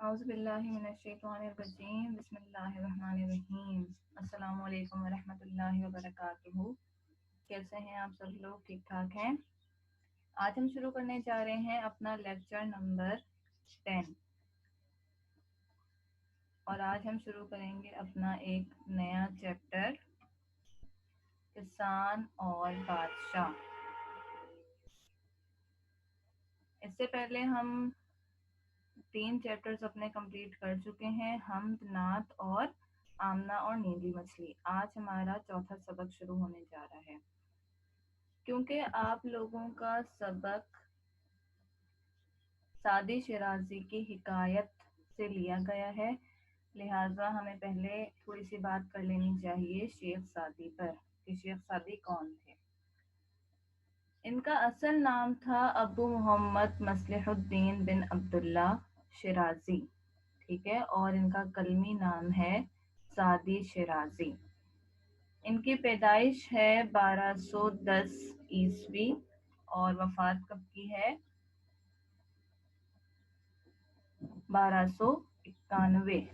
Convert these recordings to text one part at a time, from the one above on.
औज़ुबिल्लाहिमिनश्शैतानिर्रजीम बिस्मिल्लाहिर्रहमानिर्रहीम। अस्सलामु अलैकुम वरहमतुल्लाहि वबरकातुहू। कैसे हैं आप सब लोग? ठीक ठाक हैं? आज हम शुरू करने जा रहे हैं अपना लेक्चर नंबर 10 और आज हम शुरू करेंगे अपना एक नया चैप्टर, किसान और बादशाह। इससे पहले हम 3 चैप्टर्स अपने कंप्लीट कर चुके हैं, हमद, नात और आमना और नीली मछली। आज हमारा चौथा सबक शुरू होने जा रहा है। क्योंकि आप लोगों का सबक सादी शिराजी की हिकायत से लिया गया है, लिहाजा हमें पहले थोड़ी सी बात कर लेनी चाहिए शेख सादी पर कि शेख सादी कौन थे। इनका असल नाम था अबू मोहम्मद मसलिहुद्दीन बिन अब्दुल्ला शिराजी, ठीक है, और इनका कलमी नाम है सादी शिराजी। इनकी पैदाइश है 1210 ईस्वी और वफात कब की है? 1291,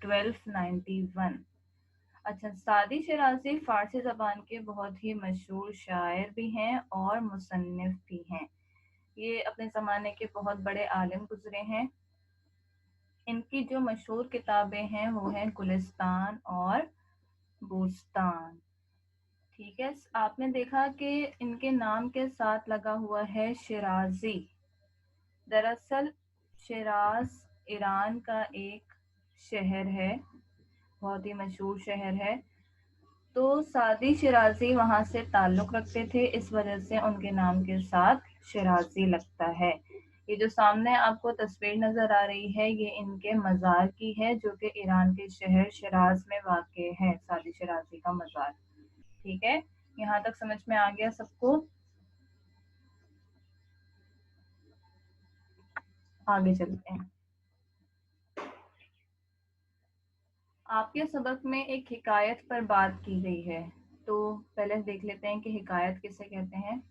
1291। अच्छा, सादी शिराजी फारसी ज़बान के बहुत ही मशहूर शायर भी हैं और मुसन्निफ भी हैं। ये अपने ज़माने के बहुत बड़े आलिम गुजरे हैं। इनकी जो मशहूर किताबें हैं वो हैं गुलिस्तान और बूस्तान, ठीक है। आपने देखा कि इनके नाम के साथ लगा हुआ है शिराजी। दरअसल शिराज ईरान का एक शहर है, बहुत ही मशहूर शहर है। तो सादी शिराजी वहाँ से ताल्लुक़ रखते थे, इस वजह से उनके नाम के साथ शिराजी लगता है। ये जो सामने आपको तस्वीर नज़र आ रही है ये इनके मज़ार की है, जो कि ईरान के शहर शिराज में वाक़ है, सादी शिराजी का मज़ार, ठीक है। यहाँ तक समझ में आ गया सबको? आगे चलते हैं। आपके सबक में एक हिकायत पर बात की गई है, तो पहले देख लेते हैं कि हिकायत किसे कहते हैं।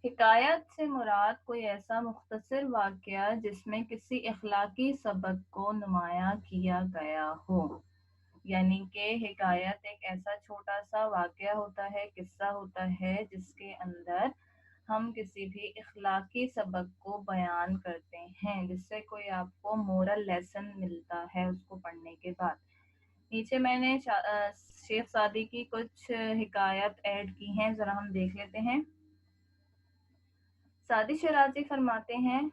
हिकायत से मुराद कोई ऐसा मुख्तसर वाक़या जिसमें किसी इखलाकी सबक को नुमायां किया गया हो, यानी कि हिकायत एक ऐसा छोटा सा वाक़या होता है, किस्सा होता है, जिसके अंदर हम किसी भी इखलाकी सबक को बयान करते हैं, जिससे कोई आपको मोरल लेसन मिलता है उसको पढ़ने के बाद। नीचे मैंने शेख सादी की कुछ हिकायत ऐड की हैं, ज़रा हम देख लेते हैं। सादी शिराजी फरमाते हैं,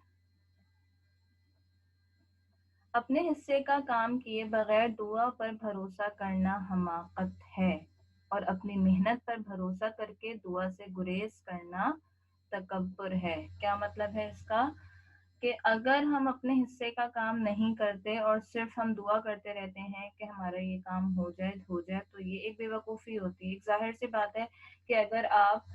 अपने हिस्से का काम किए बगैर दुआ पर भरोसा करना हमाकत है और अपनी मेहनत पर भरोसा करके दुआ से गुरेज करना तकब्बुर है। क्या मतलब है इसका? कि अगर हम अपने हिस्से का काम नहीं करते और सिर्फ हम दुआ करते रहते हैं कि हमारा ये काम हो जाए, तो ये एक बेवकूफ़ी होती है। एक जाहिर सी बात है कि अगर आप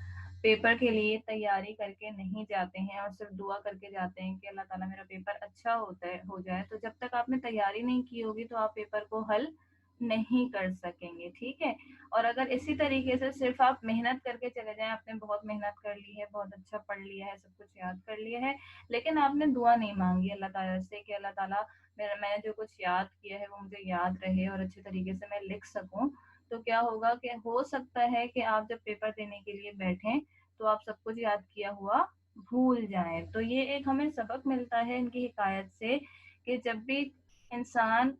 पेपर के लिए तैयारी करके नहीं जाते हैं और सिर्फ दुआ करके जाते हैं कि अल्लाह ताला मेरा पेपर अच्छा हो जाए, तो जब तक आपने तैयारी नहीं की होगी तो आप पेपर को हल नहीं कर सकेंगे, ठीक है। और अगर इसी तरीके से सिर्फ आप मेहनत करके चले जाएं, आपने बहुत मेहनत कर ली है, बहुत अच्छा पढ़ लिया है, सब कुछ याद कर लिया है, लेकिन आपने दुआ नहीं मांगी अल्लाह ताला से कि अल्लाह ताला मैंने जो कुछ याद किया है वो मुझे याद रहे और अच्छे तरीके से मैं लिख सकूं, तो क्या होगा कि हो सकता है कि आप जब पेपर देने के लिए बैठें तो आप सब कुछ याद किया हुआ भूल जाएं। तो ये एक हमें सबक मिलता है इनकी हिकायत से कि जब भी इंसान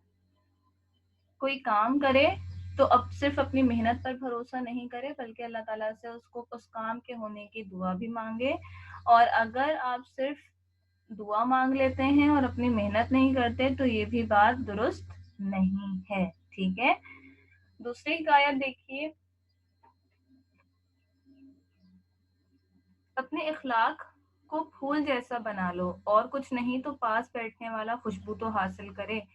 कोई काम करे तो अब सिर्फ अपनी मेहनत पर भरोसा नहीं करे, बल्कि अल्लाह ताला से उसको उस काम के होने की दुआ भी मांगे। और अगर आप सिर्फ दुआ मांग लेते हैं और अपनी मेहनत नहीं करते तो ये भी बात दुरुस्त नहीं है, ठीक है। दूसरी हिकायत देखिए, अपने इखलाक को फूल जैसा बना लो और कुछ नहीं तो पास बैठने वाला खुशबू तो हासिल करे।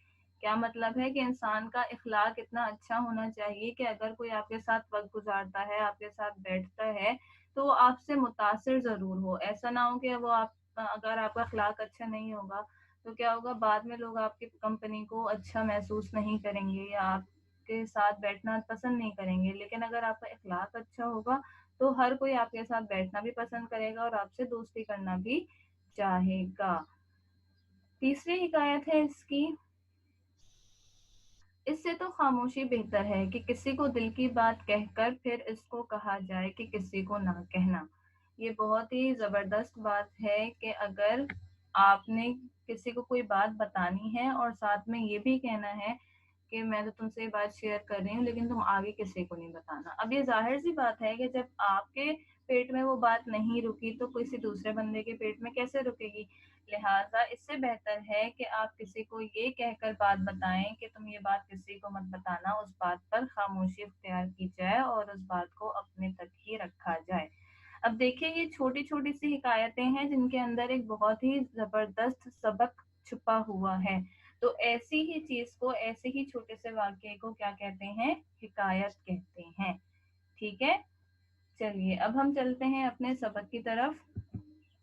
क्या मतलब है कि इंसान का इखलाक इतना अच्छा होना चाहिए कि अगर कोई आपके साथ वक्त गुजारता है, आपके साथ बैठता है, तो वो आपसे मुतासिर जरूर हो। ऐसा ना हो कि वो आप, अगर आपका इखलाक अच्छा नहीं होगा तो क्या होगा, बाद में लोग आपकी कंपनी को अच्छा महसूस नहीं करेंगे या आपके साथ बैठना पसंद नहीं करेंगे। लेकिन अगर आपका इखलाक अच्छा होगा तो हर कोई आपके साथ बैठना भी पसंद करेगा और आपसे दोस्ती करना भी चाहेगा। तीसरी हिकायत है इसकी, इससे तो खामोशी बेहतर है कि किसी को दिल की बात कहकर फिर इसको कहा जाए कि किसी को ना कहना। ये बहुत ही ज़बरदस्त बात है कि अगर आपने किसी को कोई बात बतानी है और साथ में ये भी कहना है कि मैं तो तुमसे ये बात शेयर कर रही हूँ लेकिन तुम आगे किसी को नहीं बताना। अब ये ज़ाहिर सी बात है कि जब आपके पेट में वो बात नहीं रुकी तो किसी दूसरे बंदे के पेट में कैसे रुकेगी। लिहाजा इससे बेहतर है कि आप किसी को ये कहकर बात बताएं कि तुम ये बात किसी को मत बताना, उस बात पर खामोशी इख्तियार की जाए और उस बात को अपने तक ही रखा जाए। अब देखिए ये छोटी छोटी सी हिकायतें हैं जिनके अंदर एक बहुत ही जबरदस्त सबक छुपा हुआ है। तो ऐसी ही चीज को, ऐसे ही छोटे से वाक्य को क्या कहते हैं, हिकायत कहते हैं। ठीक है, चलिए अब हम चलते हैं अपने सबक की तरफ।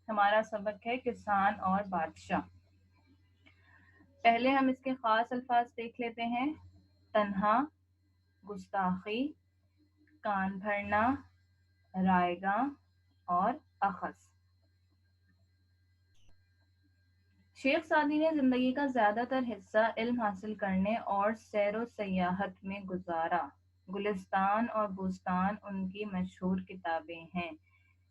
हमारा सबक है किसान और बादशाह। पहले हम इसके खास अल्फाज देख लेते हैं। तन्हा, गुस्ताखी, कान भरना, रायगा और अखस। शेख सादी ने जिंदगी का ज्यादातर हिस्सा इल्म हासिल करने और सैरो सयाहत में गुजारा। गुलिस्तान और बुस्तान उनकी मशहूर किताबें हैं।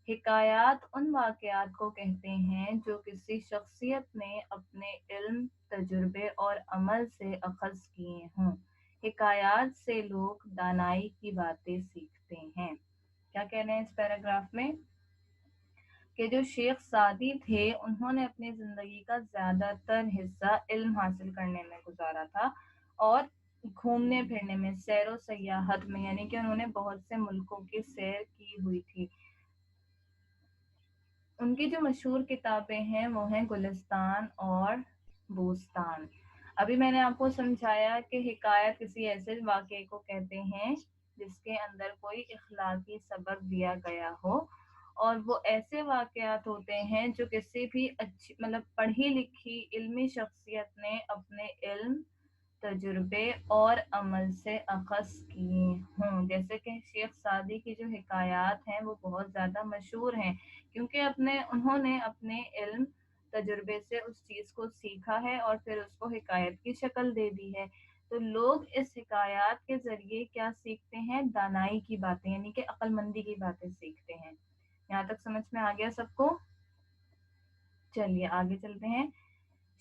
हिकायात उन वाक़यात को कहते हैं जो किसी शख्सियत ने अपने इल्म, तजुर्बे और अमल से अखज़ किए हों। हिकायात से लोग दानाई की बातें सीखते हैं। क्या कह रहे हैं इस पैराग्राफ में कि जो शेख सादी थे उन्होंने अपनी ज़िंदगी का ज़्यादातर हिस्सा इल्म हासिल करने में गुजारा था और घूमने फिरने में, सैरो सयाहत में, यानी कि उन्होंने बहुत से मुल्कों की सैर की हुई थी। उनकी जो मशहूर किताबें हैं वो हैं गुलिस्तान और बूस्तान। अभी मैंने आपको समझाया कि हिकायत किसी ऐसे वाक़े को कहते हैं जिसके अंदर कोई इखलाकी सबक दिया गया हो, और वो ऐसे वाक़यात होते हैं जो किसी भी अच्छी मतलब पढ़ी लिखी इल्मी शख्सियत ने अपने इल्म, तजुर्बे और अमल से अखज़ किए हों। जैसे कि शेख सादी की जो हिकायात हैं वो बहुत ज़्यादा मशहूर हैं क्योंकि उन्होंने अपने इल्म, तजुर्बे से उस चीज़ को सीखा है और फिर उसको हिकायत की शक्ल दे दी है। तो लोग इस हिकायात के ज़रिए क्या सीखते हैं, दानाई की बातें, यानी कि अक्लमंदी की बातें सीखते हैं। यहाँ तक समझ में आ गया सबको? चलिए आगे चलते हैं।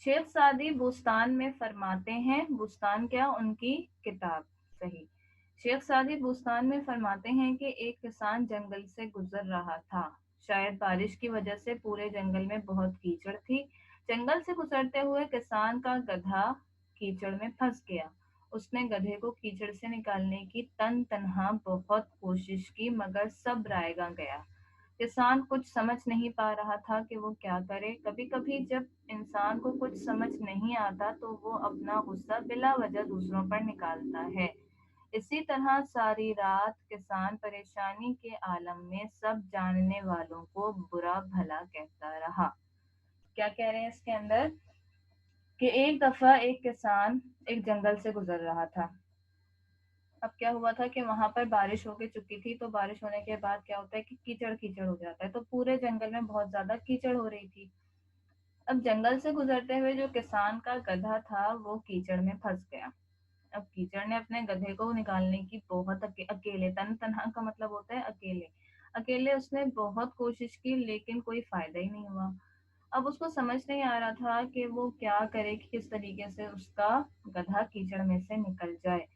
शेख सादी बुस्तान में फरमाते हैं, बुस्तान क्या, उनकी किताब, सही। शेख सादी बुस्तान में फरमाते हैं कि एक किसान जंगल से गुजर रहा था। शायद बारिश की वजह से पूरे जंगल में बहुत कीचड़ थी। जंगल से गुजरते हुए किसान का गधा कीचड़ में फंस गया। उसने गधे को कीचड़ से निकालने की तन तनहा बहुत कोशिश की मगर सब रायगा गया। किसान कुछ समझ नहीं पा रहा था कि वो क्या करे। कभी कभी जब इंसान को कुछ समझ नहीं आता तो वो अपना गुस्सा बिला वजह दूसरों पर निकालता है। इसी तरह सारी रात किसान परेशानी के आलम में सब जानने वालों को बुरा भला कहता रहा। क्या कह रहे हैं इसके अंदर कि एक दफा एक किसान एक जंगल से गुजर रहा था। अब क्या हुआ था कि वहां पर बारिश हो के चुकी थी, तो बारिश होने के बाद क्या होता है कि कीचड़ कीचड़ हो जाता है, तो पूरे जंगल में बहुत ज्यादा कीचड़ हो रही थी। अब जंगल से गुजरते हुए जो किसान का गधा था वो कीचड़ में फंस गया। अब कीचड़ ने अपने गधे को निकालने की बहुत अकेले, तन तनहा का मतलब होता है अकेले, अकेले उसने बहुत कोशिश की लेकिन कोई फायदा ही नहीं हुआ। अब उसको समझ नहीं आ रहा था कि वो क्या करे, कि किस तरीके से उसका गधा कीचड़ में से निकल जाए।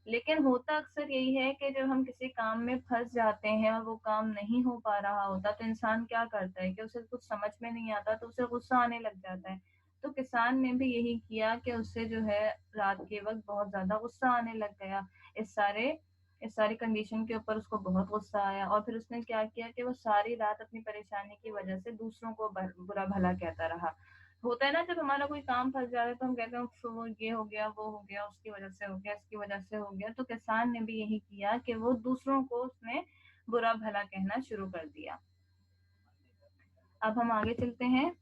लेकिन होता अक्सर यही है कि जब हम किसी काम में फंस जाते हैं और वो काम नहीं हो पा रहा होता तो इंसान क्या करता है कि उसे कुछ समझ में नहीं आता तो उसे गुस्सा आने लग जाता है। तो किसान ने भी यही किया कि उससे जो है रात के वक्त बहुत ज्यादा गुस्सा आने लग गया। इस सारे इस सारी कंडीशन के ऊपर उसको बहुत गुस्सा आया और फिर उसने क्या किया कि वो सारी रात अपनी परेशानी की वजह से दूसरों को बुरा भला कहता रहा। होता है ना, जब हमारा कोई काम फंस जाता है तो हम कहते हैं "उफ, वो ये हो गया, वो हो गया, उसकी वजह से हो गया, इसकी वजह से हो गया"। तो किसान ने भी यही किया कि वो दूसरों को उसने बुरा भला कहना शुरू कर दिया। अब हम आगे चलते हैं।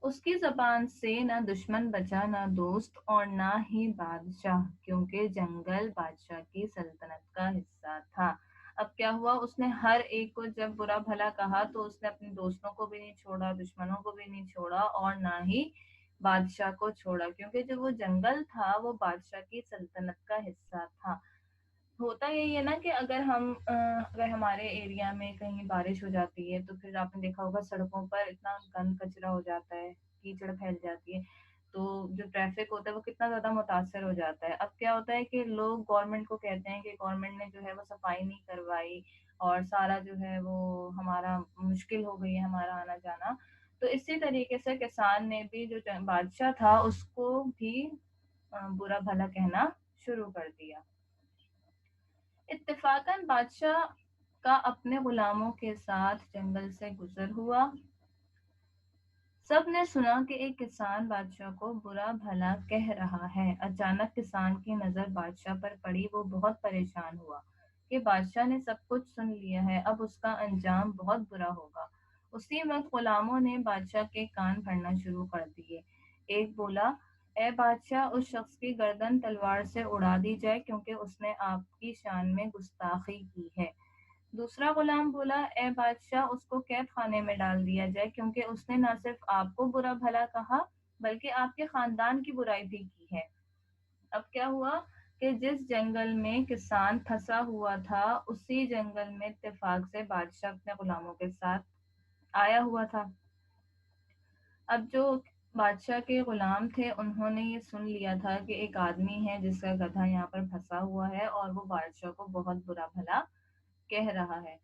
उसकी जबान से न दुश्मन बचा न दोस्त और ना ही बादशाह, क्योंकि जंगल बादशाह की सल्तनत का हिस्सा था। अब क्या हुआ, उसने हर एक को जब बुरा भला कहा तो उसने अपने दोस्तों को भी नहीं छोड़ा, दुश्मनों को भी नहीं छोड़ा, और ना ही बादशाह को छोड़ा, क्योंकि जो वो जंगल था वो बादशाह की सल्तनत का हिस्सा था। होता यही है ना कि अगर हमारे एरिया में कहीं बारिश हो जाती है तो फिर आपने देखा होगा सड़कों पर इतना गंद कचरा हो जाता है, कीचड़ फैल जाती है, तो जो ट्रैफिक होता है वो कितना ज्यादा मुतासर हो जाता है। अब क्या होता है कि लोग गवर्नमेंट को कहते हैं कि गवर्नमेंट ने जो है वो सफाई नहीं करवाई, और सारा जो है वो हमारा मुश्किल हो गई है हमारा आना जाना। तो इसी तरीके से किसान ने भी जो बादशाह था उसको भी बुरा भला कहना शुरू कर दिया। इत्तेफाकन बादशाह का अपने गुलामों के साथ जंगल से गुजर हुआ। सब ने सुना कि एक किसान बादशाह को बुरा भला कह रहा है। अचानक किसान की नजर बादशाह पर पड़ी। वो बहुत परेशान हुआ कि बादशाह ने सब कुछ सुन लिया है, अब उसका अंजाम बहुत बुरा होगा। उसी वक्त गुलामों ने बादशाह के कान भरना शुरू कर दिए। एक बोला, ए बादशाह, उस शख्स की गर्दन तलवार से उड़ा दी जाए क्योंकि उसने आपकी शान में गुस्ताखी की है। दूसरा गुलाम बोला, ए बादशाह, उसको कैद खाने में डाल दिया जाए क्योंकि उसने न सिर्फ आपको बुरा भला कहा बल्कि आपके खानदान की बुराई भी की है। अब क्या हुआ कि जिस जंगल में किसान फंसा हुआ था उसी जंगल में इत्तेफाक से बादशाह अपने गुलामों के साथ आया हुआ था। अब जो बादशाह के गुलाम थे उन्होंने ये सुन लिया था कि एक आदमी है जिसका गधा यहाँ पर फंसा हुआ है और वो बादशाह को बहुत बुरा भला कह रहा है।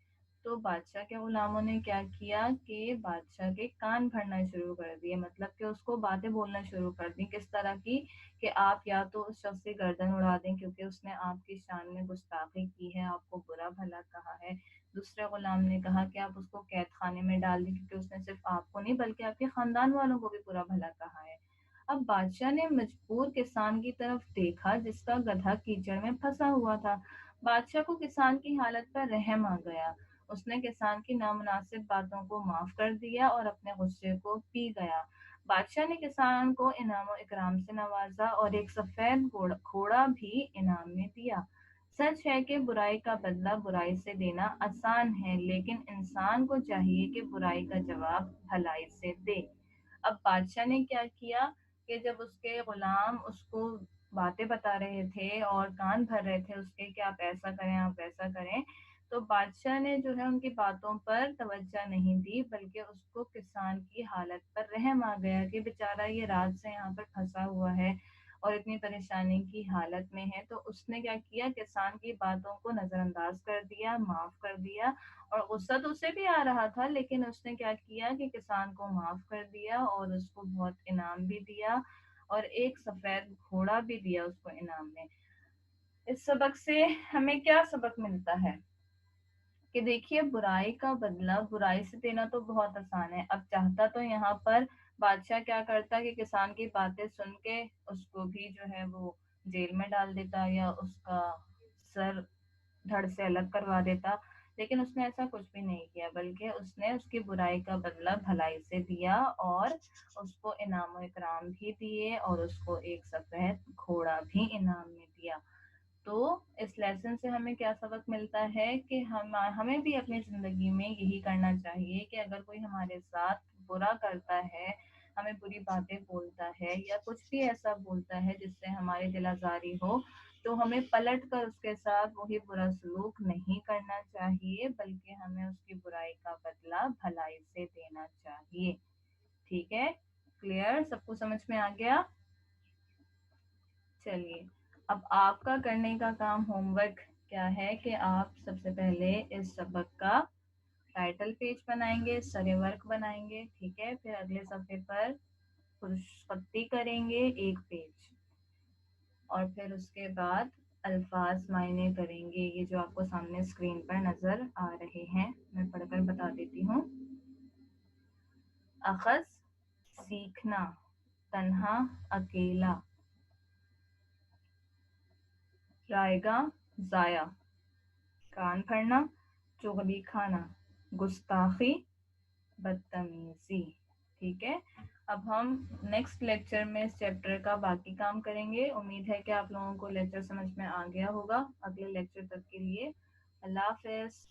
तो बादशाह के गुलामों ने क्या किया कि बादशाह के कान भरना शुरू कर दिए, मतलब कि उसको बातें बोलना शुरू कर दी। किस तरह की कि आप या तो उस शख्स की गर्दन उड़ा दें क्योंकि उसने आपकी शान में गुस्ताखी की है, आपको बुरा भला कहा है। दूसरे गुलाम ने कहा कि आप उसको कैद खाने में डाल दें क्योंकि उसने सिर्फ आपको नहीं बल्कि आपके खानदान वालों को भी बुरा भला कहा है। अब बादशाह ने मजबूर किसान की तरफ देखा जिसका गधा कीचड़ में फंसा हुआ था। बादशाह को किसान की हालत पर रहम आ गया। उसने किसान की नामुनासिब बातों को माफ कर दिया और अपने गुस्से को पी गया। बादशाह ने किसान को इनाम इकराम से नवाजा और एक सफेद घोड़ा भी इनाम में दिया। सच है कि बुराई का बदला बुराई से देना आसान है, लेकिन इंसान को चाहिए कि बुराई का जवाब भलाई से दे। अब बादशाह ने क्या किया कि जब उसके गुलाम उसको बातें बता रहे थे और कान भर रहे थे उसके कि आप ऐसा करें आप वैसा करें, तो बादशाह ने जो है उनकी बातों पर तवज्जो नहीं दी बल्कि उसको किसान की हालत पर रहम आ गया कि बेचारा ये रात से यहाँ पर फंसा हुआ है और इतनी परेशानी की हालत में है। तो उसने क्या किया, किसान की बातों को नजरअंदाज कर दिया, माफ कर दिया। और गुस्सा तो उसे भी आ रहा था लेकिन उसने क्या किया कि किसान को माफ कर दिया और उसको बहुत इनाम भी दिया और एक सफेद घोड़ा भी दिया उसको इनाम में। इस सबक से हमें क्या सबक मिलता है कि देखिए, बुराई का बदला बुराई से देना तो बहुत आसान है। अब चाहता तो यहाँ पर बादशाह क्या करता कि किसान की बातें सुन के उसको भी जो है वो जेल में डाल देता या उसका सर धड़ से अलग करवा देता, लेकिन उसने ऐसा कुछ भी नहीं किया बल्कि उसने उसकी बुराई का बदला भलाई से दिया और उसको इनाम इकराम भी दिए और उसको एक सफेद घोड़ा भी इनाम में दिया। तो इस लेसन से हमें क्या सबक मिलता है कि हमें भी अपनी जिंदगी में यही करना चाहिए कि अगर कोई हमारे साथ बुरा करता है, हमें बुरी बातें बोलता है या कुछ भी ऐसा बोलता है जिससे हमारी दिल आजारी हो, तो हमें पलट कर उसके साथ वही बुरा सलूक नहीं करना चाहिए बल्कि हमें उसकी बुराई का बदला भलाई से देना चाहिए। ठीक है, क्लियर, सबको समझ में आ गया? चलिए, अब आपका करने का काम होमवर्क क्या है कि आप सबसे पहले इस सबक का टाइटल पेज बनाएंगे, सरए वर्क बनाएंगे, ठीक है। फिर अगले सफे पर खुशखती करेंगे एक पेज, और फिर उसके बाद अल्फाज मायने करेंगे, ये जो आपको सामने स्क्रीन पर नजर आ रहे हैं, मैं पढ़कर बता देती हूँ। अखज सीखना, तन्हा अकेला, रायगा जाया, कान भरना, चुगली खाना, गुस्ताखी, बदतमीजी। ठीक है, अब हम नेक्स्ट लेक्चर में इस चैप्टर का बाकी काम करेंगे। उम्मीद है कि आप लोगों को लेक्चर समझ में आ गया होगा। अगले लेक्चर तक के लिए اللہ حافظ.